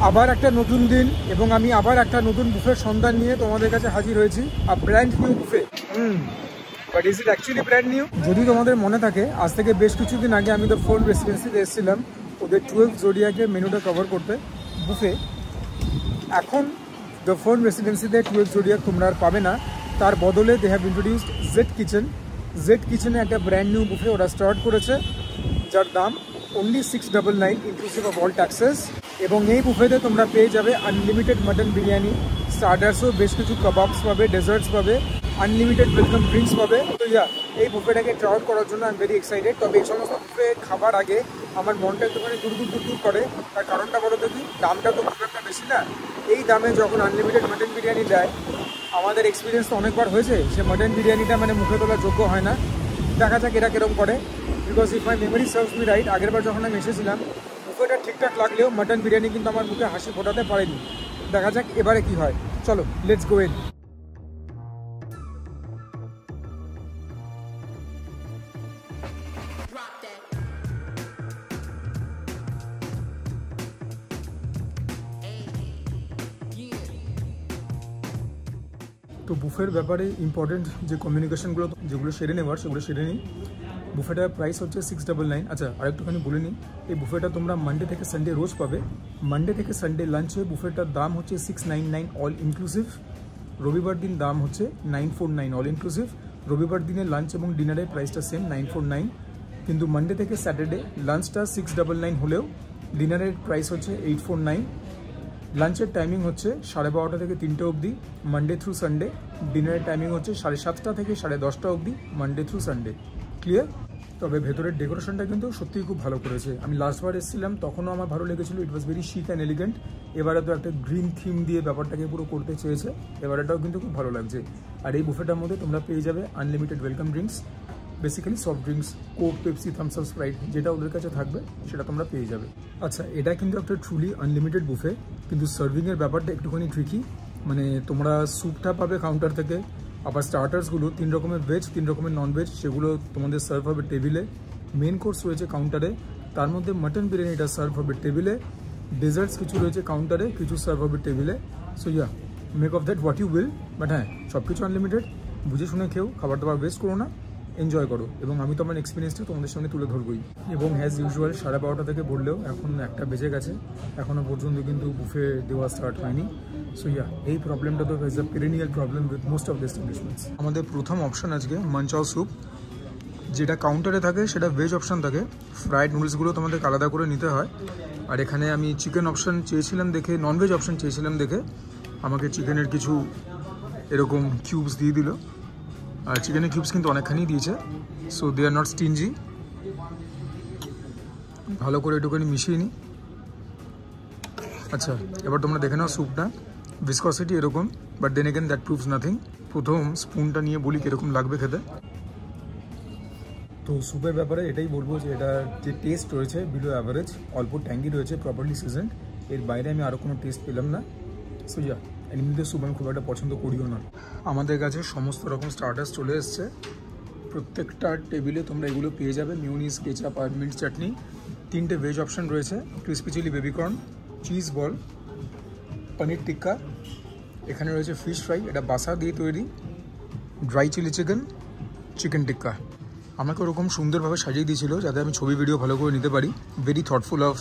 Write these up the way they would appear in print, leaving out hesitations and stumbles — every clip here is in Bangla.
আবার একটা নতুন দিন এবং আমি আবার একটা নতুন বুফের সন্ধান নিয়ে তোমাদের কাছে হাজির হয়েছি। আ brand new buffet. But is it actually brand new? যদি তোমাদের মনে থাকে, আজ থেকে বেশ কিছুদিন আগে আমি দ্য ফোর্ন রেসিডেন্সিতে এসেছিলাম ওদের 12 জোডিয়াকের মেনুটা কভার করতে বুফে। এখন দ্য ফোর্ন রেসিডেন্সিতে 12 জোডিয়াক তোমরা আর পাবে না, তার বদলে they have introduced Z Kitchen. Z কিচেনে একটা ব্র্যান্ড নিউ বুফে ওরা স্টার্ট করেছে, যার দাম only 699 inclusive of all taxes. এবং এই বুফেতে তোমরা পেয়ে যাবে আনলিমিটেড মাটন বিরিয়ানি, স্টার্টার্সও বেশ কিছু কাবাবস পাবে, ডেজার্টস পাবে, আনলিমিটেড ওয়েলকাম ড্রিঙ্কস পাবে। তো এই বুফেটাকে ট্রাই আউট করার জন্য আই এম ভেরি এক্সাইটেড। তবে এই সমস্ত বুফে খাবার আগে আমার মনটা একটুখানি দূর করে। তার কারণটা বলো তো কি? দামটা তো খুব একটা বেশি না। এই দামে যখন আনলিমিটেড মাটন বিরিয়ানি দেয়, আমাদের এক্সপিরিয়েন্স তো অনেকবার হয়েছে, সে মাটন বিরিয়ানিটা মানে মুখে তোলার যোগ্য হয় না। দেখা যাক এরা কিরকম করে। Because if my memory serves me right, আগেরবার যখন আমি এসেছিলাম বুফেটা ঠিকঠাক লাগলেও মাটন বিরিয়ানি কিন্তু আমার মুখে হাসি ফোটাতে পারেনি। দেখা যাক এবারে কি হয়। চলো, লেটস গো ইন। তো বুফের ব্যাপারে ইম্পর্টেন্ট যে কমিউনিকেশনগুলো যেগুলো সেরে নেওয়ার সেগুলো সেরে নিই। বুফেটার প্রাইস হচ্ছে 699। আচ্ছা, আরেকটুখানি বলে নিই, এই বুফেটা তোমরা মানডে থেকে সানডে রোজ পাবে। মানডে থেকে সানডে লাঞ্চে বুফেটার দাম হচ্ছে 699 অল ইনক্লুসিভ। রবিবার দিন দাম হচ্ছে 949 অল ইনক্লুসিভ। রবিবার দিনে লাঞ্চ এবং ডিনারের প্রাইসটা সেম 949, কিন্তু মানডে থেকে স্যাটারডে লাঞ্চটা 699 হলেও ডিনারের প্রাইস হচ্ছে 849। লাঞ্চের টাইমিং হচ্ছে 12:30 থেকে 3টে অবধি মানডে থ্রু সানডে। ডিনারের টাইমিং হচ্ছে 7:30 থেকে 10:30 অবধি মানডে থ্রু সানডে। ক্লিয়ার? তবে ভেতরের ডেকোরেশনটা কিন্তু সত্যিই খুব ভালো করেছে। আমি লাস্টবার এসেছিলাম তখনও আমার ভালো লেগেছিলো, ইট ওয়াজ ভেরি শিক অ্যান্ড এলিগেন্ট। এবারে তো একটা গ্রিন থিম দিয়ে ব্যাপারটাকে পুরো করতে চেয়েছে, এবারেটাও কিন্তু খুব ভালো লাগছে। আর এই বুফেটার মধ্যে তোমরা পেয়ে যাবে unlimited welcome drinks, basically soft drinks, Coke, Pepsi, Thums Up, Sprite, যেটা ওদের কাছে থাকবে সেটা তোমরা পেয়ে যাবে। আচ্ছা, এটা কিন্তু একটা ট্রুলি আনলিমিটেড বুফে, কিন্তু সার্ভিংয়ের ব্যাপারটা একটুখানি ট্রিকি। মানে তোমরা স্যুপটা পাবে কাউন্টার থেকে, আবার স্টার্টার্সগুলো 3 রকমের ভেজ 3 রকমের নন ভেজ, সেগুলো তোমাদের সার্ভ হবে টেবিলে। মেন কোর্স রয়েছে কাউন্টারে, তার মধ্যে মাটন বিরিয়ানিটা সার্ভ হবে টেবিলে। ডেজার্টস কিছু রয়েছে কাউন্টারে, কিছু সার্ভ হবে টেবিলে। So make of that what you will. But হ্যাঁ, সব কিছু আনলিমিটেড, বুঝে শুনে খেও, খাবার দাবার ওয়েস্ট করো না, এনজয় করো। এবং আমি তো আমার এক্সপিরিয়েন্সটা তোমাদের সামনে তুলে ধরবই। এবং অ্যাজ ইউজুয়াল 12:30 থেকে বললেও এখন 1টা বেজে গেছে, এখনও পর্যন্ত কিন্তু বুফে দেওয়া স্টার্ট হয়নি। সো এই প্রবলেমটা তো is a perennial problem with most of the establishments. আমাদের প্রথম অপশন আজকে মানচাও স্যুপ, যেটা কাউন্টারে থাকে সেটা ভেজ অপশান থাকে। ফ্রাইড নুডলসগুলো তোমাদের আলাদা করে নিতে হয়। আর এখানে আমি চিকেন অপশান চেয়েছিলাম দেখে, ননভেজ অপশান চেয়েছিলাম দেখে আমাকে চিকেনের কিছু এরকম কিউবস দিয়ে দিল। আর চিকেনের কিউবস কিন্তু অনেকখানি দিয়েছে, সো দে আর নট স্টিঞ্জি। ভালো করে একটুখানি মিশিয়ে নিই। আচ্ছা, এবার তোমরা দেখে নাও স্যুপটা, ভিসকসিটি এরকম, but then again that proves nothing. প্রথম স্পুনটা নিয়ে বলি কীরকম লাগবে খেতে। তো স্যুপের ব্যাপারে এটাই বলবো যে এটা যে টেস্ট রয়েছে বিলো অ্যাভারেজ, অল্প ট্যাঙ্গি রয়েছে, প্রপারলি সিজনড, এর বাইরে আমি আরও কোনো টেস্ট পেলাম না। সো এমনিতে স্যুপ আমি খুব একটা পছন্দ করিও না। আমাদের কাছে সমস্ত রকম স্টার্টার্স চলে এসছে, প্রত্যেকটা টেবিলে তোমরা এগুলো পেয়ে যাবে। মিউনিস, কেচাপ আর মিন্ট চাটনি। 3টে ভেজ অপশান রয়েছে, crispy chilli baby corn, cheese ball, paneer tikka, এখানে রয়েছে ফিশ ফ্রাই, এটা বাসা দিয়ে তৈরি, dry chilli chicken, chicken tikka. আমাকে ওরকম সুন্দরভাবে সাজিয়ে দিয়েছিল যাতে আমি ছবি ভিডিও ভালো করে নিতে পারি। Very thoughtful of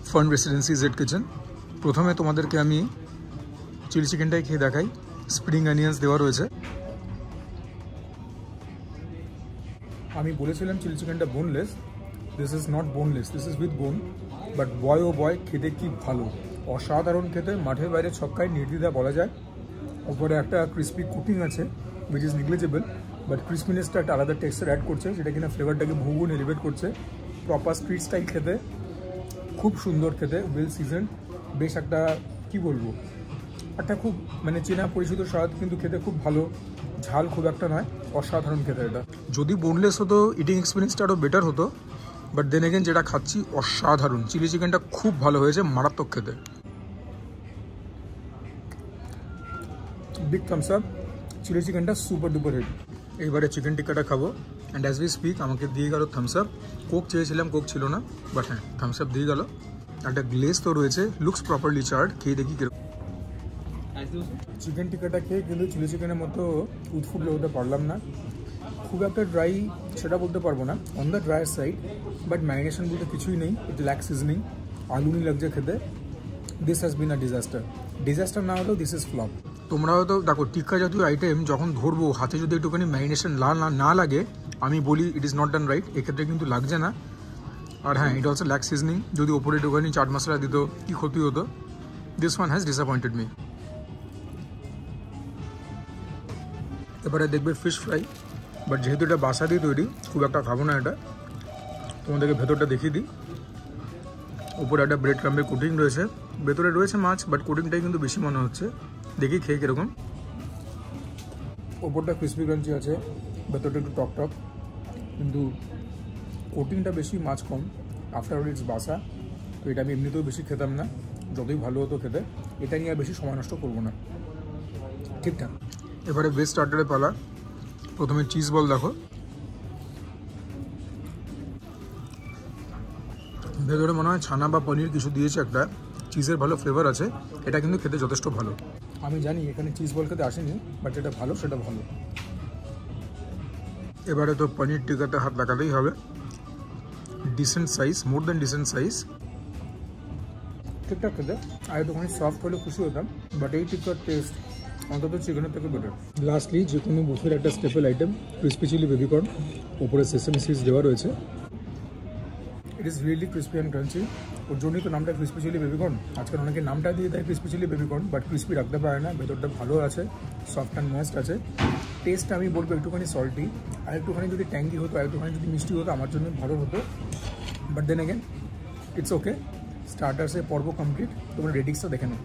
Fern Residency Z Kitchen. প্রথমে তোমাদেরকে আমি চিলি চিকেনটাই খেয়ে দেখাই, স্প্রিং অনিয়ন্স দেওয়া রয়েছে। আমি বলেছিলাম চিলি চিকেনটা boneless, this is not boneless, this is with bone. But boy oh boy, খেতে কি ভালো, অসাধারণ খেতে, মাঠের বাইরে ছক্কায় নির্দ্বিধা বলা যায়। উপরে একটা ক্রিসপি কুকিং আছে উইচ ইজ নেগলিজেবল, বাট ক্রিসপিনেসটা একটা আলাদা টেক্সচার অ্যাড করছে, যেটা কিনা ফ্লেভারটাকে বহুগুণ এলিভেট করছে। প্রপার স্ট্রিট স্টাইল খেতে, খুব সুন্দর খেতে, ওয়েল সিজনড। বেশ একটা কী বলবো, একটা খুব মানে চেনা পরিচিত স্বাদ, কিন্তু খেতে খুব ভালো, ঝাল খুব একটা নয়, অসাধারণ খেতে এটা। যদি বোনলেস হতো ইটিং এক্সপিরিয়েন্সটা আরও বেটার হতো, বাট দেন এগেন যেটা খাচ্ছি অসাধারণ। চিলি চিকেনটা খুব ভালো হয়েছে, মারাত্মক খেতে। বিগ থামস আপ, চিলি চিকেনটা সুপার ডুপার হিট। এইবারে চিকেন টিক্কাটা খাবো, অ্যান্ড অ্যাজ উই স্পিক আমাকে দিয়ে গেল থামস আপ। কোক চেয়েছিলাম, কোক ছিল না, বাট হ্যাঁ থামস আপ দিয়ে গেল। একটা গ্লেজ তো রয়েছে, লুকস প্রপারলি চার্ড। খেয়ে দেখি কিরকম। চিকেন টিক্কাটা খেয়ে কিন্তু চিলি চিকেনের মতো উৎফুল্ল হতে পারলাম না। খুব একটা ড্রাই সেটা বলতে পারবো না, on the dryer side, but marination বলতে কিছুই নেই। ইট ল্যাক সিজনিং, আলুনি লাগছে খেতে। This has bin a disaster না হলেও দিস ইজ ফ্লপ। তোমরা হয়তো দেখো টিক্কা জাতীয় আইটেম যখন ধরবো হাতে যদি একটুখানি ম্যারিনেশন না লাগে, আমি বলি it is not done right. এক্ষেত্রে কিন্তু লাগছে না। আর হ্যাঁ, ইট অলসো ল্যাক সিজনিং। যদি ওপরে একটুখানি চাট মশলা দিত কি ক্ষতি হতো। This one has disappointed me. এবারে দেখবে ফিশ ফ্রাই, বাট যেহেতু এটা বাসা দিয়ে তৈরি খুব একটা খাবো না এটা। তোমাদেরকে ভেতরটা দেখিয়ে দিই। উপরে একটা ব্রেড ক্রাম্বের কোটিং রয়েছে, ভেতরে রয়েছে মাছ, বাট কোটিংটাই কিন্তু বেশি মনে হচ্ছে। দেখি খেয়ে কীরকম। ওপরটা ক্রিসপি ক্রাঞ্চি আছে, ভেতরটা একটু টক টক, কিন্তু কোটিংটা বেশি, মাছ কম। আফটার অল ইটস বাসা, তো এটা আমি এমনিতেও বেশি খেতাম না, যতই ভালো হতো খেতে। এটা নিয়ে আর বেশি সময় নষ্ট করবো না, ঠিকঠাক। এবারে ভেজ স্টার্টারে পালা। প্রথমে চিজ বল দেখো, ভেতরে মনে হয় ছানা বা পনির কিছু দিয়েছে একটা। চিজের ভালো ফ্লেভার আছে, এটা কিন্তু খেতে যথেষ্ট ভালো। আমি জানি এখানে চিজ বল খেতে আসেনি, বাট যেটা ভালো সেটা ভালো। এবারে তো পনির টিক্কাতে হাত লাগাতেই হবে। Decent size, more than decent size, ঠিকঠাক খেতে। আর একটুখানি সফট হলে খুশি হতাম, বাট এই টিক্কার টেস্ট অন্তত চিকেনের থেকে বেটার। লাস্টলি যে কোনো বুফের একটা staple item crispy chilli baby corn, ওপরে সেসেমি সিডস দেওয়া রয়েছে। It is really crispy and crunchy. ওর জন্যই তো নামটা ক্রিসপি চিলি বেবিকর্ন। আজকাল অনেকে নামটা দিয়ে দেয় crispy chilli baby corn, but crispy রাখতে পারে না। ভেতরটা ভালো আছে, সফট অ্যান্ড ময়েস্ট আছে। টেস্ট আমি বলবো একটুখানি সল্টি, আর একটুখানি যদি ট্যাঙ্গি হতো, আর একটুখানি যদি মিষ্টি হতো আমার জন্য ভালো হতো। But then again it's okay. স্টার্টার্সের পর্ব কমপ্লিট, তোমরা রেটিংসটা দেখে নাও।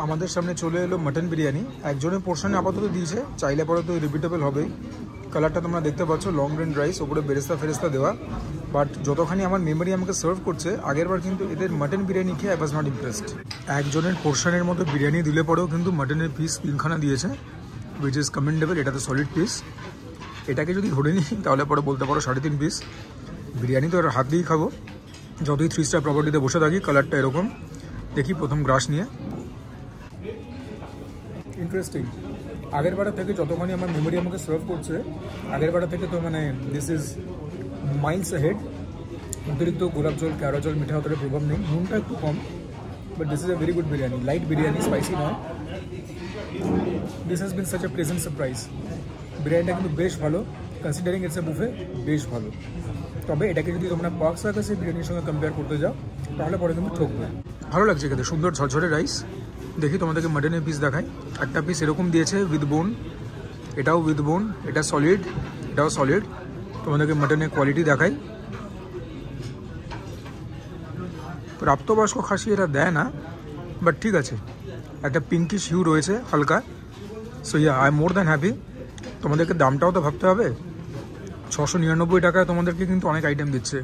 আমাদের সামনে চলে এলো মাটন বিরিয়ানি। একজনের পোর্শনে আপাতত দিয়েছে, চাইলে পরে তো রিপিটেবল হবেই। কালারটা তোমরা দেখতে পাচ্ছ, লং গ্রেন রাইস, ওপরে বেরেস্তা ফেরেস্তা দেওয়া। বাট যতখানি আমার মেমোরি আমাকে সার্ভ করছে, আগেরবার কিন্তু এদের মাটন বিরিয়ানি খেয়ে আই ওয়াজ নট ইমপ্রেসড। একজনের পোর্শনের মতো বিরিয়ানি দিলে পরেও কিন্তু মাটনের পিস 3খানা দিয়েছে, উইচ ইজ কমেন্ডেবল। এটা তো সলিড পিস। এটাকে যদি ধরে নিই তাহলে পরে বলতে পারো 3.5 পিস। বিরিয়ানি তো হাত দিয়েই খাবো, যতই 3 স্টার প্রপার্টিতে বসে থাকি। কালারটা এরকম। দেখি প্রথম গ্রাস নিয়ে। ইন্টারেস্টিং। আগের বারের থেকে যতখানি আমার মেমোরি আমাকে সার্ভ করছে, আগের বারের থেকে তো মানে দিস ইজ মাইলস হেড। অতিরিক্ত গোলাপ জল, ক্যারো জল, মিঠা অতটা প্রভাব নেই। নুনটা একটু কম, but this is a very good biryani. Light biryani, spicy নয়। This has been such a pleasant surprise. বিরিয়ানিটা কিন্তু বেশ ভালো, কনসিডারিং ইটস এ বুফে, বেশ ভালো। তবে এটাকে যদি তোমরা পার্ক সার্কাসের বিরিয়ানির সঙ্গে কম্পেয়ার করতে যাও, তাহলে পরে কিন্তু ঠকবে। ভালো লাগছে খেতে, সুন্দর ঝরঝরে রাইস। দেখি তোমাদেরকে মাটনের পিস দেখাই। একটা পিস এরকম দিয়েছে উইথ বোন, এটাও উইথ বোন, এটা সলিড, এটাও সলিড। তোমাদেরকে মাটনের কোয়ালিটি দেখাই। প্রাপ্তবয়স্ক খাসি এটা দেয় না, বাট ঠিক আছে। একটা পিঙ্কিশ হিউ রয়েছে হালকা। So yeah, I am more than happy. তোমাদেরকে দামটাও তো ভাবতে হবে। 699 টাকায় তোমাদেরকে কিন্তু অনেক আইটেম দিচ্ছে।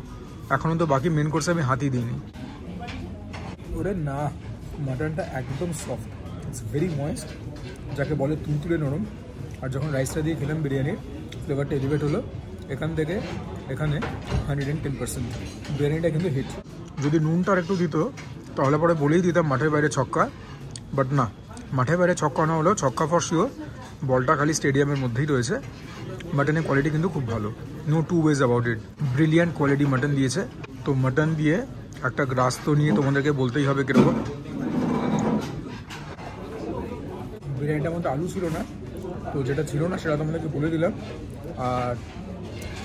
এখনও তো বাকি মেন কোর্সে আমি হাতই দিইনি। ওরে না, মাটনটা একদম সফট, ইটস ভেরি ময়েস্ট, যাকে বলে তুলতুলে নরম। আর যখন রাইসটা দিয়ে খেলাম বিরিয়ানির, ফ্লেভারটা এলিভেট হলো। এখান থেকে এখানে 110%। বিরিয়ানিটা কিন্তু হিট। যদি নুনটা আর একটু দিত তাহলে পরে বলেই দিতাম মাঠের বাইরে ছক্কা, বাট না, মাঠের বাইরে ছক্কা না হলেও ছক্কা ফর শিওর। বলটা খালি স্টেডিয়ামের মধ্যেই রয়েছে। মাটনের কোয়ালিটি কিন্তু খুব ভালো, no two ways about it. Brilliant quality mutton দিয়েছে। তো মাটন দিয়ে একটা গ্রাস তো নিয়ে তোমাদেরকে বলতেই হবে কীরকম। বিরিয়ানিটার মধ্যে আলু ছিল না, তো যেটা ছিল না সেটা তোমাদেরকে বলে দিলাম। আর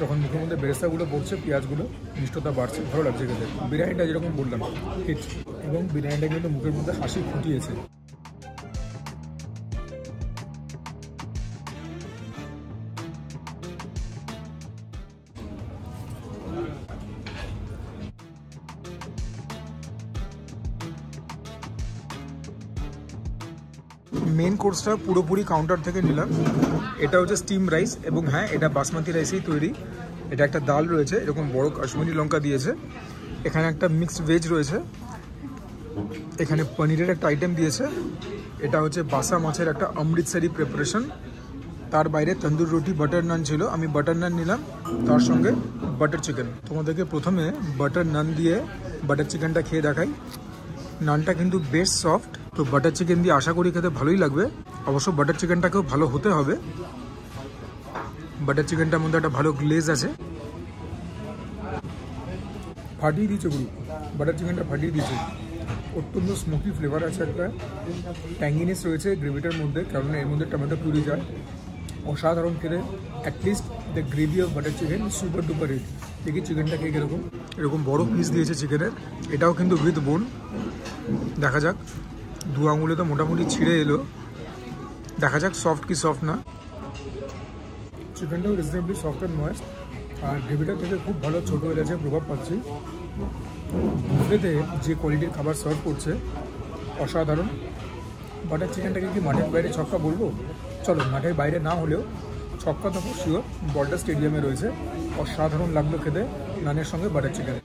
যখন মুখের মধ্যে বেরেস্তাগুলো পড়ছে, পেঁয়াজগুলো, মিষ্টতা বাড়ছে, ভালো লাগছে খেতে। বিরিয়ানিটা যেরকম বললাম হিট, এবং বিরিয়ানিটা কিন্তু মুখের মধ্যে হাসি ফুটিয়েছে। মেন কোর্সটা পুরোপুরি কাউন্টার থেকে নিলাম। এটা হচ্ছে স্টিম রাইস, এবং হ্যাঁ, এটা বাসমতি রাইসেই তৈরি। এটা একটা ডাল রয়েছে, এরকম বড় কাশ্মীরি লঙ্কা দিয়েছে। এখানে একটা মিক্সড ভেজ রয়েছে। এখানে পনিরের একটা আইটেম দিয়েছে। এটা হচ্ছে বাসা মাছের একটা অমৃতসরি প্রিপারেশন। তার বাইরে তন্দুর রুটি বাটার নান ছিল, আমি বাটার নান নিলাম, তার সঙ্গে বাটার চিকেন। তোমাদেরকে প্রথমে বাটার নান দিয়ে বাটার চিকেনটা খেয়ে দেখাই। নানটা কিন্তু বেশ সফট, তো বাটার চিকেন দিয়ে আশা করি খেতে ভালোই লাগবে। অবশ্য বাটার চিকেনটাকেও ভালো হতে হবে, বাটার চিকেনটার মধ্যে একটা ভালো গ্লেজ আছে। ফাটিয়ে দিয়েছে গুরু, বাটার চিকেনটা ফাটিয়ে দিয়েছে। অত্যন্ত স্মোকি ফ্লেভার আছে, একটা ট্যাঙ্গিনেস রয়েছে গ্রেভিটার মধ্যে, কারণ এর মধ্যে টমেটো পিউরি যায়। অসাধারণ খেতে। At least the gravy of butter chicken super duper hit. দেখি চিকেনটা খেয়ে কীরকম। এরকম বড় পিস দিয়েছে চিকেনের, এটাও কিন্তু উইথ বোন। দেখা যাক, 2 আঙুলে তো মোটামুটি ছিঁড়ে এলো, দেখা যাক সফট কি সফট না। চিকেনটাও রিজনেবলি সফট অ্যান্ড ময়েস্ট, আর গ্রেভিটা থেকে খুব ভালো ছোটো হয়ে গেছে, প্রভাব পাচ্ছি। বুফেতে যে কোয়ালিটির খাবার সার্ভ করছে অসাধারণ। বাটার চিকেনটাকে কি মাঠের বাইরে ছক্কা বলবো? চলো, মাঠের বাইরে না হলেও ছক্কা তো শিওর, বর্ডার স্টেডিয়ামে রয়েছে। অসাধারণ লাগলো খেতে নানের সঙ্গে বাটার চিকেন।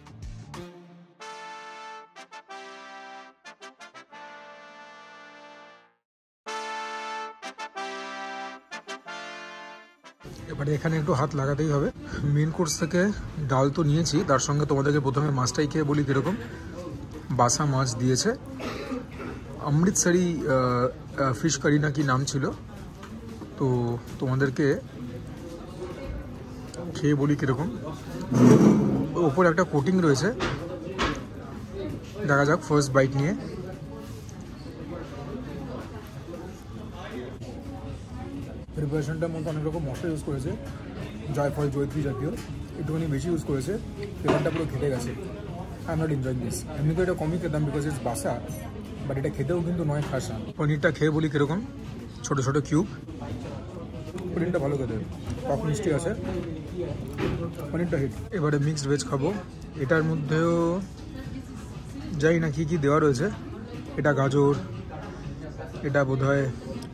এবারে এখানে একটু হাত লাগাতেই হবে। মেন কোর্স থেকে ডাল তো নিয়েছি, তার সঙ্গে তোমাদেরকে প্রথমে মাছটাই খেয়ে বলি কীরকম। বাসা মাছ দিয়েছে, অমৃতসরি ফিশ কারি না কি নাম ছিল, তো তোমাদেরকে খেয়ে বলি কীরকম। ওপরে একটা কোটিং রয়েছে, দেখা যাক ফার্স্ট বাইট নিয়ে। প্রিপারেশনটার মধ্যে অনেক রকম মশলা ইউজ করেছে, জয়ফল জয়ত্রী জাতীয়, একটুখানি বেশি ইউজ করেছে। ফ্লেভারটা পুরো খেতে গেছে। I am not enjoying this. এমনি তো এটা কমই খেতাম বিকজ ইটস বাসা, বাট এটা খেতেও কিন্তু নয় খাসা। পনিরটা খেয়ে বলি কীরকম, ছোটো ছোটো কিউব। পনিরটা ভালো খেতে, টক মিষ্টি আছে, পনিরটা হিট। এবারে মিক্সড ভেজ খাবো। এটার মধ্যেও জানি না কী কী দেওয়া রয়েছে। এটা গাজর, এটা বোধহয়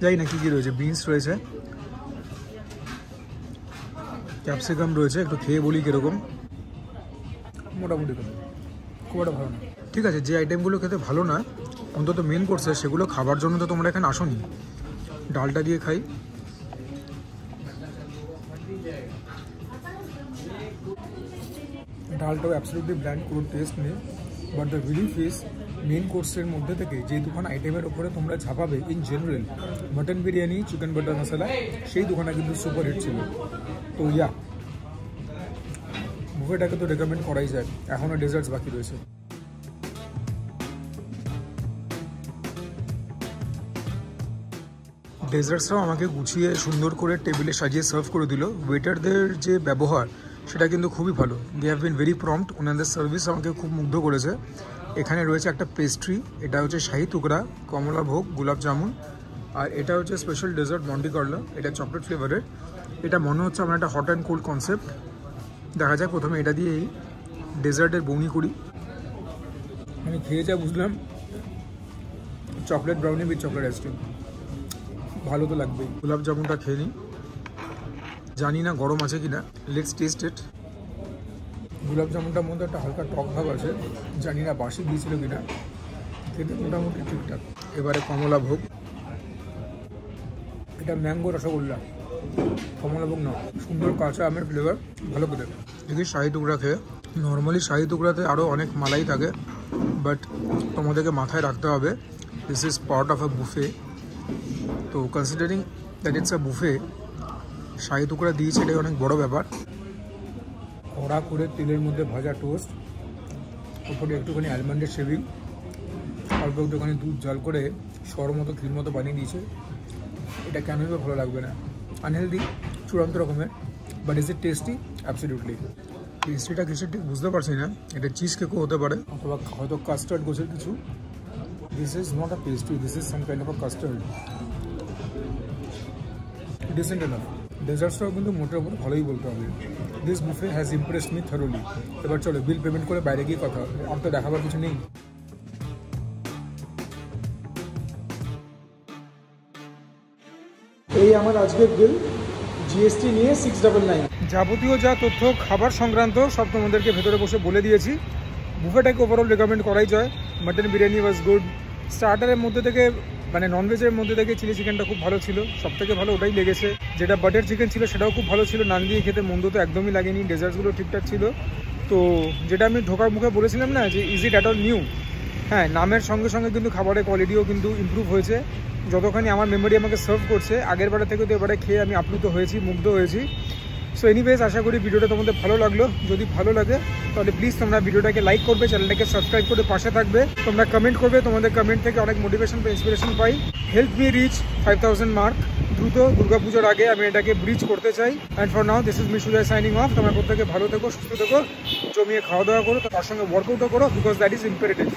জানি না কী কী রয়েছে, বিনস রয়েছে, ক্যাপসিকাম রয়েছে। একটু খেয়ে বলি কীরকম। মোটামুটি খেতে খুব একটা ভালো না। ঠিক আছে, যে আইটেমগুলো খেতে ভালো না, অন্তত মেন কোর্সে, সেগুলো খাবার জন্য তো তোমরা এখানে আসোনি। ডালটা দিয়ে খাই। ডালটাও অ্যাবসলিউটলি ব্ল্যান্ড, কোনো টেস্ট নেই। But the relief is main কোর্সের মধ্যে থেকে যে দুখানা আইটেমের ওপরে তোমরা ঝাঁপাবে, in general mutton biryani, chicken butter masala, সেই দুখানা কিন্তু সুপার হিট ছিল। তো ইয়া, বুফেটাকে তো রেকমেন্ড করাই যায়। এখনও ডেজার্টস বাকি রয়েছে। ডেজার্টসটাও আমাকে গুছিয়ে সুন্দর করে টেবিলে সাজিয়ে সার্ভ করে দিল। ওয়েটারদের যে ব্যবহার সেটা কিন্তু খুবই ভালো। They have been very prompt. ওনাদের সার্ভিস আমাকে খুব মুগ্ধ করেছে। এখানে রয়েছে একটা পেস্ট্রি, এটা হচ্ছে শাহি টুকরা, কমলা ভোগ, গোলাপ জামুন, আর এটা হচ্ছে স্পেশাল ডেজার্ট মন্টি কার্লো, এটা চকলেট ফ্লেভারের। এটা মনে হচ্ছে আমার একটা হট অ্যান্ড কোল্ড কনসেপ্ট। দেখা যাক, প্রথমে এটা দিয়েই ডেজার্টের বউনি করি। আমি খেয়ে যা বুঝলাম, chocolate brownie with chocolate ice cream, ভালো তো লাগবেই। গোলাপ জামুনটা খেয়ে নিই, জানি না গরম আছে কি না, লেটস টেস্ট ইট। গোলাপ জামুনটার মধ্যে একটা হালকা টক ভাব আছে, জানি না বাসি দিয়েছিল কিনা, খেতে মোটামুটি ঠিকঠাক। এবারে কমলা ভোগ, এটা ম্যাঙ্গো রসগোল্লা, কমলা ভোগ না, সুন্দর কাঁচা আমের ফ্লেভার, ভালো করে। দেখি শাহি টুকরা খেয়ে। নর্মালি শাহি টুকরাতে আরও অনেক মালাই থাকে, বাট তোমাদেরকে মাথায় রাখতে হবে this is part of a buffet. তো considering that it's a buffet, shahi tukra দিয়েছে, এটাই অনেক বড় ব্যাপার। কড়া করে তেলের মধ্যে ভাজা টোস্ট, উপরে একটুখানি আলমন্ডের শেভিং, অল্প একটুখানি দুধ জল করে সর মতো ক্ষীর মতো বানিয়ে দিয়েছে। এটা কেনই বা ভালো লাগবে না? আনহেলদি চূড়ান্ত রকমের, but is it tasty? Absolutely. পেস্ট্রিটা কিসের ঠিক বুঝতে পারছি না, এটা চিজ কেকও হতে পারে, অথবা হয়তো কাস্টার্ড গোছের কিছু। This is not a pastry, this is some kind of a custard. Decent enough. ডেজার্টসটাও কিন্তু মোটের উপর ভালোই বলতে হবে। This buffet has impressed me thoroughly. এবার চলো বিল পেমেন্ট করে বাইরে গিয়ে কথা হবে, আর তো দেখাবার কিছু নেই। এই আমার আজকের বিল, জিএসটি নিয়ে 699। যাবতীয় যা তথ্য খাবার সংক্রান্ত সব তোমাদেরকে ভেতরে বসে বলে দিয়েছি। বুফেটাকে ওভারঅল রেকমেন্ড করাই যায়। Mutton biryani was good. স্টার্টারের মধ্যে থেকে মানে ননভেজের মধ্যে থেকে চিলি চিকেনটা খুব ভালো ছিল, সবথেকে ভালো ওটাই লেগেছে। যেটা বাটার চিকেন ছিল সেটাও খুব ভালো ছিল, নান দিয়ে খেতে মন্দ তো একদমই লাগেনি, ডেজার্টসগুলো ঠিকঠাক ছিল। তো যেটা আমি ঢোকার মুখে বলেছিলাম না যে is it at all new, হ্যাঁ নামের সঙ্গে সঙ্গে কিন্তু খাবারের কোয়ালিটিও কিন্তু ইমপ্রুভ হয়েছে। যতখানি আমার মেমোরি আমাকে সার্ভ করছে আগের বারে থেকে, তো এবারে খেয়ে আমি আপ্লুত হয়েছি, মুগ্ধ হয়েছি। সো এনিওয়েজ আশা করি ভিডিওটা তোমাদের ভালো লাগলো। যদি ভালো লাগে তাহলে প্লিজ তোমরা ভিডিওটাকে লাইক করবে, চ্যানেলটাকে সাবস্ক্রাইব করে পাশে থাকবে, তোমরা কমেন্ট করবে, তোমাদের কমেন্ট থেকে অনেক মোটিভেশন বা ইন্সপিরেশন পাই। হেল্প মি রিচ 5000 মার্ক দ্রুত, দুর্গাপুজোর আগে আমি এটাকে ব্রিজ করতে চাই। And for now this is me Sujoy signing off. তোমরা প্রত্যেকে ভালো থেকো, সুস্থ থেকো, জমিয়ে খাওয়া দাওয়া করো, তার সঙ্গে ওয়ার্কআউটও করো, বিকজ দ্যাট ইজ ইম্পারেটিভ।